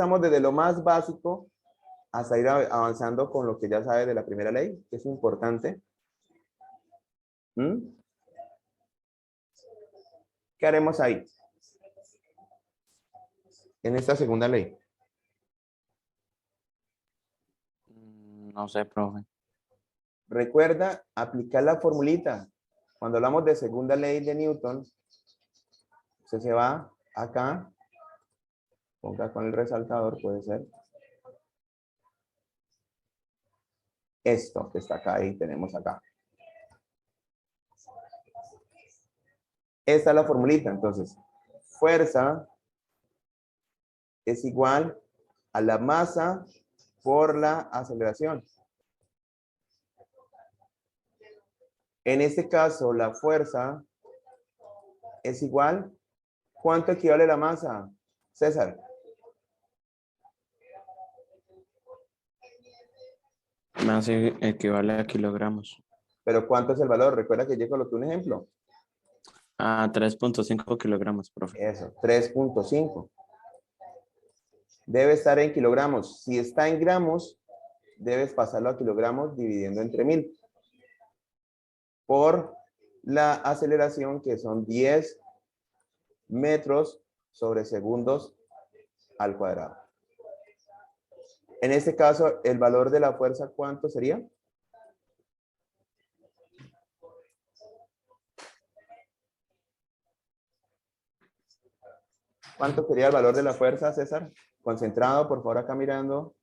Estamos desde lo más básico hasta ir avanzando con lo que ya sabes de la primera ley, que es importante. ¿Qué haremos ahí? En esta segunda ley. No sé, profe. Recuerda aplicar la formulita. Cuando hablamos de segunda ley de Newton, usted se va acá, ponga con el resaltador, puede ser. Esto que está acá y tenemos acá. Esta es la formulita, entonces. Fuerza es igual a la masa por la aceleración. En este caso, la fuerza es igual. ¿Cuánto equivale la masa, César? Masa equivale a kilogramos. ¿Pero cuánto es el valor? Recuerda que yo coloqué un ejemplo. A 3.5 kilogramos, profe. Eso, 3.5. Debe estar en kilogramos. Si está en gramos, debes pasarlo a kilogramos dividiendo entre 1000. Por la aceleración, que son 10 metros sobre segundos al cuadrado. En este caso, el valor de la fuerza, ¿cuánto sería? ¿Cuánto sería el valor de la fuerza, César? Concentrado, por favor, acá mirando.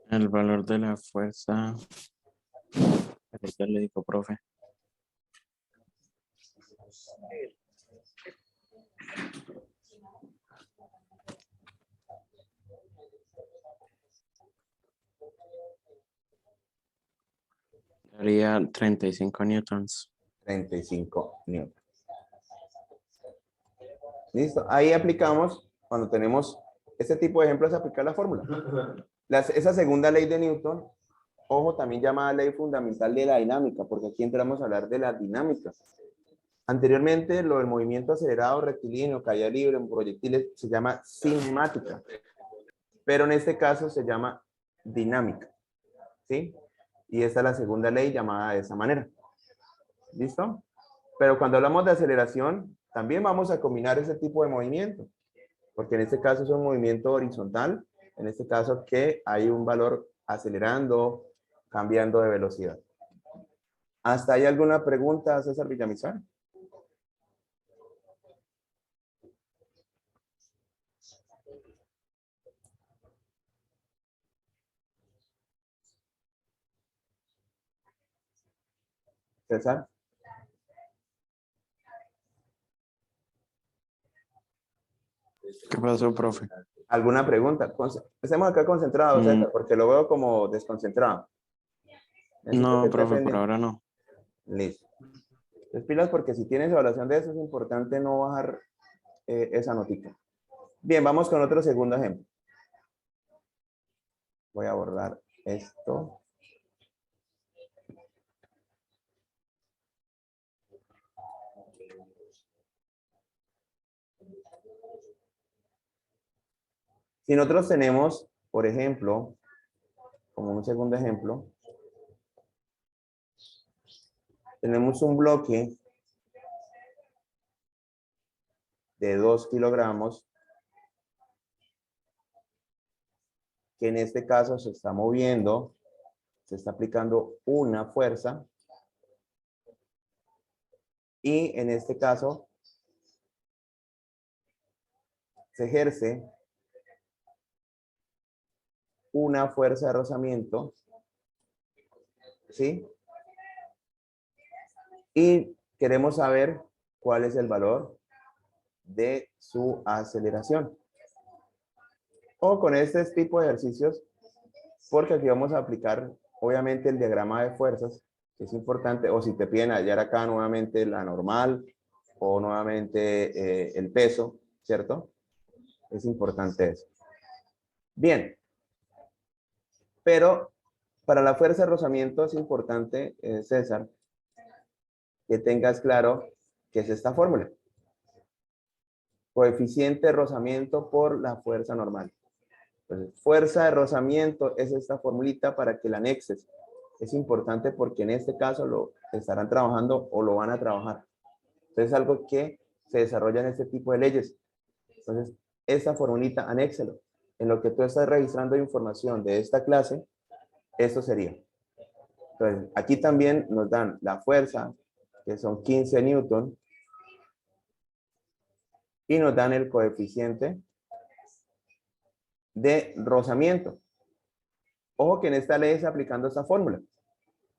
El valor de la fuerza. Ya le digo, profe. Daría 35 newtons. 35 newtons. Listo. Ahí aplicamos, cuando tenemos este tipo de ejemplos, aplicar la fórmula. Esa segunda ley de Newton, ojo, también llamada ley fundamental de la dinámica, porque aquí entramos a hablar de la dinámica. Anteriormente, lo del movimiento acelerado, rectilíneo, caída libre en proyectiles, se llama cinemática. Pero en este caso se llama dinámica. ¿Sí? Y esta es la segunda ley llamada de esa manera. ¿Listo? Pero cuando hablamos de aceleración, también vamos a combinar ese tipo de movimiento. Porque en este caso es un movimiento horizontal. En este caso que hay un valor acelerando, cambiando de velocidad. ¿Hasta ahí alguna pregunta, César Villamizar? César. ¿Qué pasó, profe? ¿Alguna pregunta? Estemos acá concentrados, César, porque lo veo como desconcentrado. Necesito que No, esté profe, por pendiente. ahora no. Listo. Entonces, pilas, porque si tienes evaluación de eso, es importante no bajar esa notita. Bien, vamos con otro segundo ejemplo. Voy a borrar esto. Si nosotros tenemos, por ejemplo, como un segundo ejemplo, tenemos un bloque de 2 kilogramos, que en este caso se está moviendo, se está aplicando una fuerza, y en este caso se ejerce una fuerza de rozamiento, ¿sí? Y queremos saber cuál es el valor de su aceleración. O con este tipo de ejercicios, porque aquí vamos a aplicar, obviamente, el diagrama de fuerzas, que es importante, o si te piden hallar acá nuevamente la normal, o nuevamente el peso, ¿cierto? Es importante eso. Bien. Pero para la fuerza de rozamiento es importante, César, que tengas claro qué es esta fórmula. coeficiente de rozamiento por la fuerza normal. Entonces, fuerza de rozamiento es esta formulita para que la anexes. Es importante porque en este caso lo estarán trabajando o lo van a trabajar. Entonces, es algo que se desarrolla en este tipo de leyes. Entonces, esta formulita, anéxelo. En lo que tú estás registrando información de esta clase, esto sería. Entonces, aquí también nos dan la fuerza, que son 15 newton, y nos dan el coeficiente de rozamiento. Ojo que en esta ley está aplicando esta fórmula,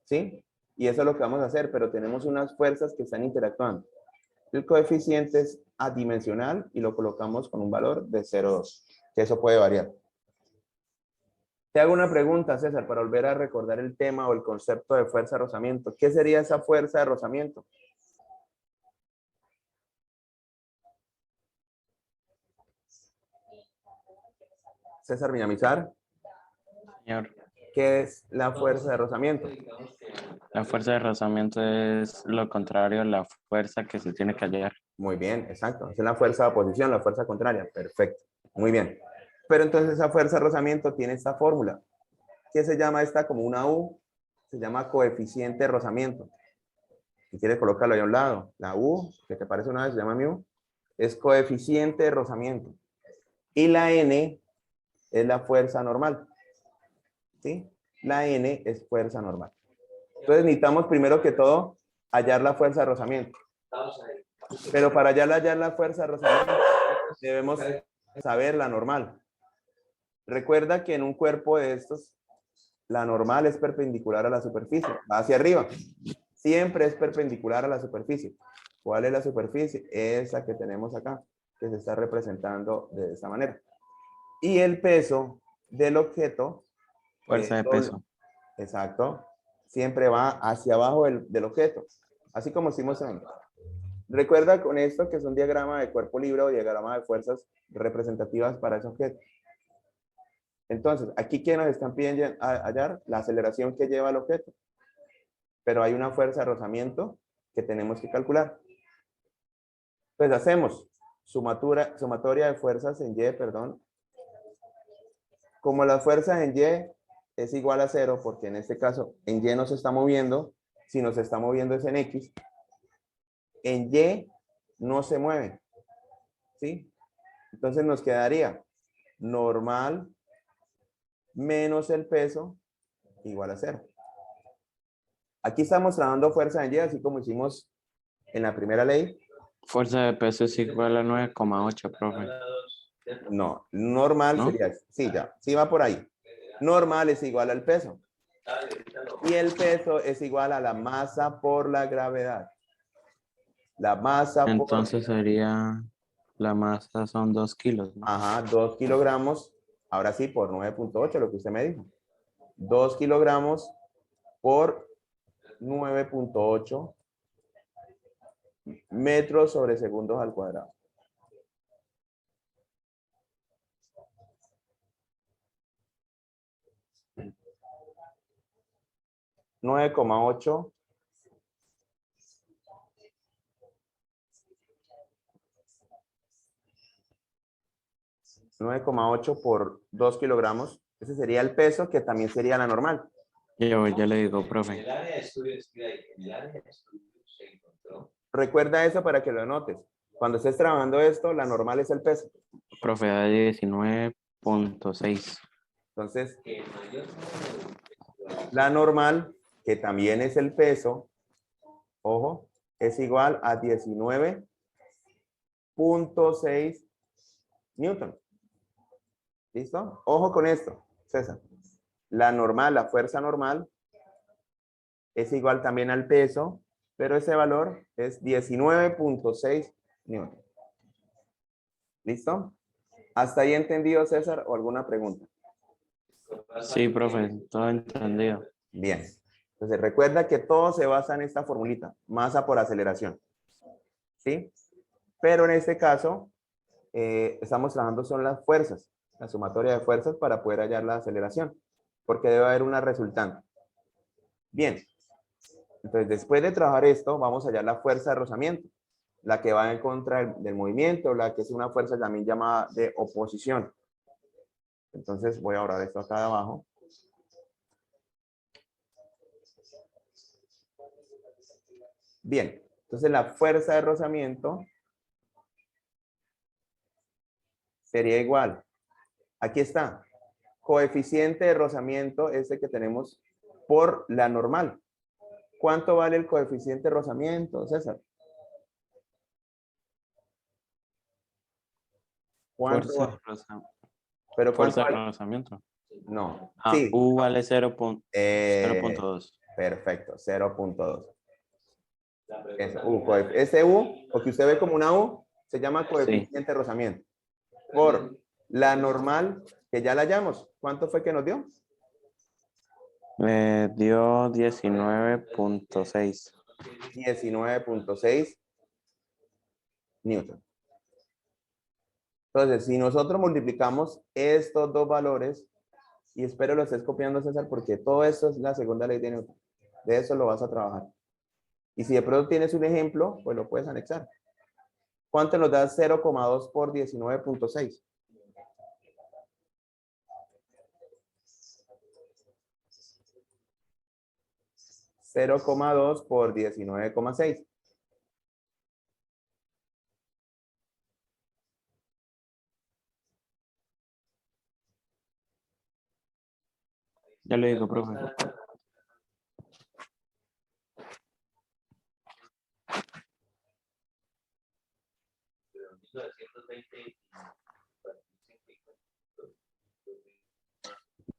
¿sí? Y eso es lo que vamos a hacer, pero tenemos unas fuerzas que están interactuando. El coeficiente es adimensional y lo colocamos con un valor de 0,2, que eso puede variar. Te hago una pregunta, César, para volver a recordar el tema o el concepto de fuerza de rozamiento. ¿Qué sería esa fuerza de rozamiento? César Villamizar, Señor, ¿qué es la fuerza de rozamiento? la fuerza de rozamiento es lo contrario a la fuerza que se tiene que hallar. Muy bien, exacto. Es la fuerza de oposición, la fuerza contraria. Perfecto. Muy bien. Pero entonces esa fuerza de rozamiento tiene esta fórmula. ¿Qué se llama esta como una U? Se llama coeficiente de rozamiento. Si quieres colocarlo ahí a un lado. La U, que te parece una vez, se llama mu, es coeficiente de rozamiento. Y la N es la fuerza normal. ¿Sí? La N es fuerza normal. Entonces necesitamos primero que todo hallar la fuerza de rozamiento. Pero para hallar la fuerza de rozamiento debemos saber la normal. Recuerda que en un cuerpo de estos, la normal es perpendicular a la superficie, va hacia arriba. Siempre es perpendicular a la superficie. ¿Cuál es la superficie? Esa que tenemos acá, que se está representando de esta manera. Y el peso del objeto. Fuerza de peso. Exacto. Siempre va hacia abajo del objeto. Así como hicimos en... Recuerda con esto que es un diagrama de cuerpo libre o diagrama de fuerzas representativas para ese objeto. Entonces, aquí ¿qué nos están pidiendo hallar? La aceleración que lleva el objeto. Pero hay una fuerza de rozamiento que tenemos que calcular. Pues hacemos sumatoria de fuerzas en Y, perdón. Como las fuerzas en Y es igual a 0, porque en este caso en Y no se está moviendo, si nos está moviendo es en X. En Y no se mueve, ¿sí? Entonces nos quedaría normal menos el peso igual a 0. Aquí estamos trabajando fuerza en Y, así como hicimos en la primera ley. Fuerza de peso es igual a 9,8, profe. No, normal ¿No? sería, sí, ya, sí va por ahí. Normal es igual al peso. Y el peso es igual a la masa por la gravedad. La masa por... Entonces sería, la masa son 2 kilos, ¿no? Ajá, 2 kilogramos, ahora sí, por 9.8, lo que usted me dijo. 2 kilogramos por 9.8 metros sobre segundos al cuadrado. $9,8 9,8 por 2 kilogramos. Ese sería el peso, que también sería la normal. Ya le digo, profe. Recuerda eso para que lo anotes. Cuando estés trabajando esto, la normal es el peso. Profe, da 19,6. Entonces, la normal, que también es el peso, ojo, es igual a 19.6 newton. ¿Listo? Ojo con esto, César. La normal, la fuerza normal, es igual también al peso, pero ese valor es 19.6 newton. ¿Listo? ¿Hasta ahí entendido, César, o alguna pregunta? Sí, profe, todo entendido. Bien. Entonces, recuerda que todo se basa en esta formulita, masa por aceleración. ¿Sí? Pero en este caso, estamos trabajando son las fuerzas, la sumatoria de fuerzas para poder hallar la aceleración, porque debe haber una resultante. Bien. Entonces, después de trabajar esto, vamos a hallar la fuerza de rozamiento. la que va en contra del movimiento, la que es una fuerza también llamada de oposición. Entonces voy a borrar esto acá de abajo. Bien, entonces la fuerza de rozamiento sería igual. Aquí está. Coeficiente de rozamiento, este que tenemos por la normal. ¿Cuánto vale el coeficiente de rozamiento, César? ¿Cuánto Fuerza va? de ¿Pero cuánto fuerza de vale? rozamiento. No. Ah, Sí. U vale 0.2. Perfecto, 0.2. Ese U, porque usted ve como una U, se llama Sí. coeficiente de rozamiento. Por la normal, que ya la hallamos. ¿Cuánto fue que nos dio? Me dio 19.6. 19.6 newton. Entonces, si nosotros multiplicamos estos dos valores, y espero lo estés copiando, César, porque todo esto es la segunda ley de Newton. De eso lo vas a trabajar. Y si de pronto tienes un ejemplo, pues lo puedes anexar. ¿Cuánto nos da 0,2 por 19.6? $0,2 por 19,6. Ya le digo, profe.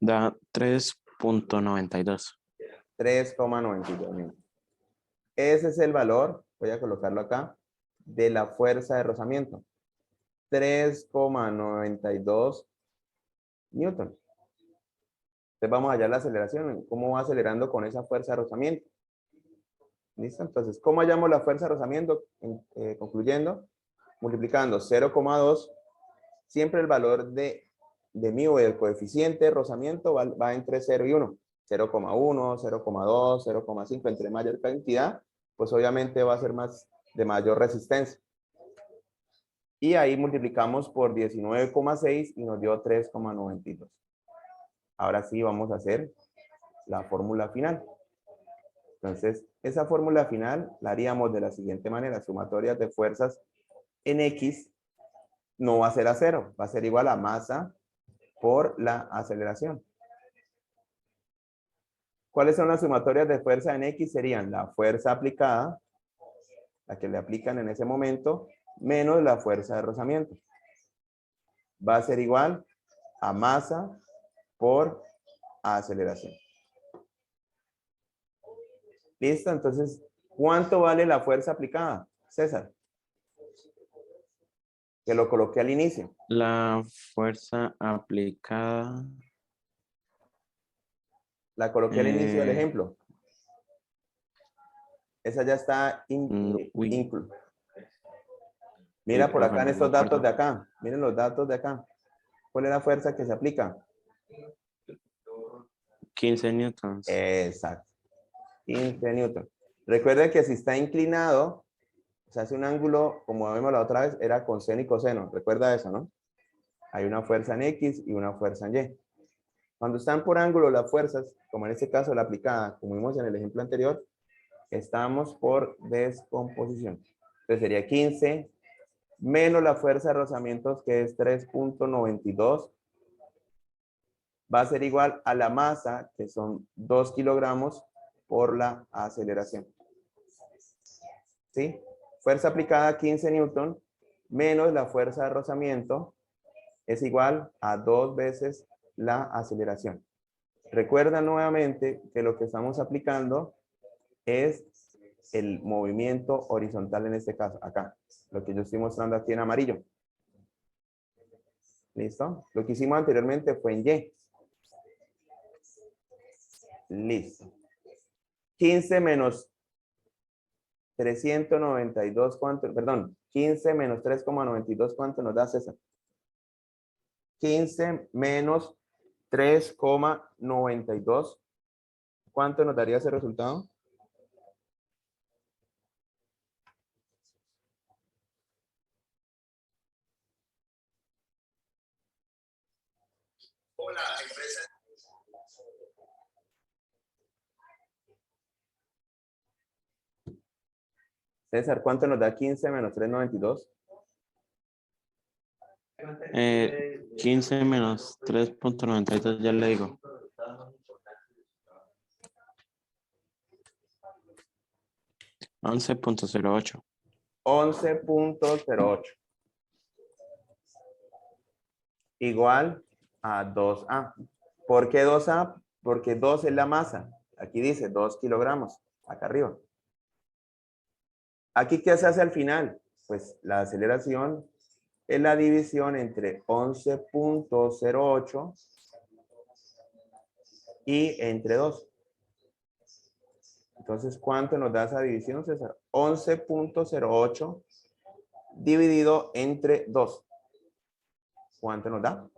Da 3.92. 3,92. Ese es el valor, voy a colocarlo acá, de la fuerza de rozamiento. 3,92 newton. Entonces vamos allá a la aceleración. ¿Cómo va acelerando con esa fuerza de rozamiento? ¿Listo? Entonces, ¿cómo hallamos la fuerza de rozamiento? Concluyendo, multiplicando 0,2. Siempre el valor de mi o del coeficiente de rozamiento va entre 0 y 1. 0,1, 0,2, 0,5. Entre mayor cantidad, pues obviamente va a ser más de mayor resistencia. Y ahí multiplicamos por 19,6 y nos dio 3,92. Ahora sí vamos a hacer la fórmula final. Entonces, esa fórmula final la haríamos de la siguiente manera. Sumatorias de fuerzas en X no va a ser a 0, va a ser igual a masa por la aceleración. ¿Cuáles son las sumatorias de fuerza en X? Serían la fuerza aplicada, la que le aplican en ese momento, menos la fuerza de rozamiento. Va a ser igual a masa por aceleración. ¿Listo? Entonces, ¿cuánto vale la fuerza aplicada, César? Que lo coloqué al inicio. La fuerza aplicada. La coloqué al inicio del ejemplo. Esa ya está Uy. Mira por Profe, acá en no me estos datos acuerdo. de acá. Miren los datos de acá. ¿Cuál es la fuerza que se aplica? 15 newtons. Exacto. 15 newton. Recuerden que si está inclinado, se hace un ángulo, como vimos la otra vez, era con seno y coseno. Recuerda eso, ¿no? Hay una fuerza en X y una fuerza en Y. Cuando están por ángulo las fuerzas, como en este caso la aplicada, como vimos en el ejemplo anterior, estamos por descomposición. Entonces sería 15 menos la fuerza de rozamientos, que es 3.92, va a ser igual a la masa, que son 2 kilogramos, por la aceleración. ¿Sí? Fuerza aplicada 15 newton menos la fuerza de rozamiento es igual a 2 veces la aceleración. Recuerda nuevamente que lo que estamos aplicando es el movimiento horizontal en este caso, acá. Lo que yo estoy mostrando aquí en amarillo. ¿Listo? Lo que hicimos anteriormente fue en Y. Listo. 15 menos 392, ¿cuánto? Perdón, 15 menos 3,92, ¿cuánto nos da, César? 15 menos 3,92, ¿cuánto nos daría ese resultado? César, ¿cuánto nos da 15 menos 3,92? 15 menos 3.92, ya le digo. 11.08. 11.08. Igual a 2A. ¿Por qué 2A? Porque 2 es la masa. Aquí dice 2 kilogramos. Acá arriba. ¿Aquí qué se hace al final? Pues la aceleración es la división entre 11.08 y entre 2. Entonces, ¿cuánto nos da esa división, César? 11.08 dividido entre 2. ¿Cuánto nos da?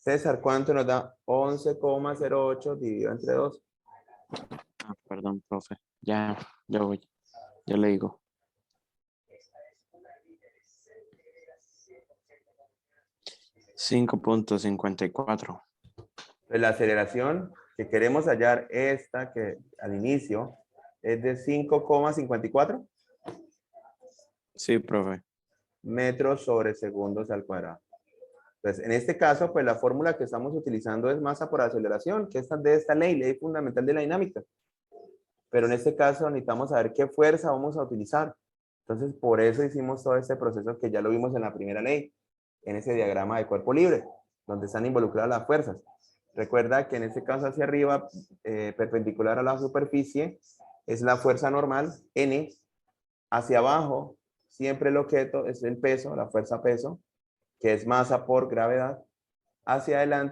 César, ¿cuánto nos da 11,08 dividido entre 2? Ah, perdón, profe. Ya voy. Ya le digo. 5.54. Pues la aceleración que queremos hallar, esta que al inicio es de 5,54 Sí, profe. metros sobre segundos al cuadrado. Entonces, en este caso, pues la fórmula que estamos utilizando es masa por aceleración, que es de esta ley fundamental de la dinámica. Pero en este caso necesitamos saber qué fuerza vamos a utilizar. Entonces, por eso hicimos todo este proceso que ya lo vimos en la primera ley, en ese diagrama de cuerpo libre, donde están involucradas las fuerzas. Recuerda que en este caso hacia arriba, perpendicular a la superficie, es la fuerza normal, N. Hacia abajo, siempre el objeto es el peso, la fuerza peso, que es masa por gravedad. Hacia adelante